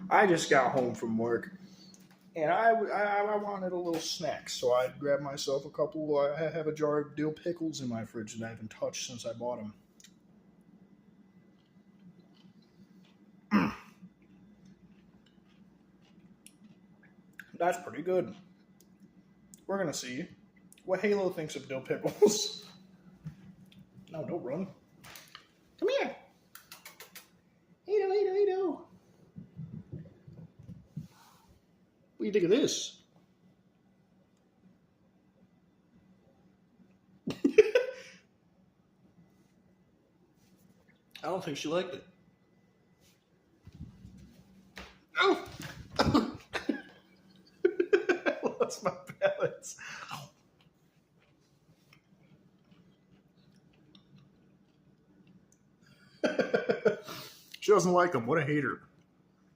I just got home from work, and I wanted a little snack, so I grabbed myself a couple. I have a jar of dill pickles in my fridge that I haven't touched since I bought them. That's pretty good. We're gonna see what Halo thinks of dill pickles. No, don't run. Come here. Halo, Halo, Halo. What do you think of this? I don't think she liked it. Oh! I lost my balance. She doesn't like them. What a hater.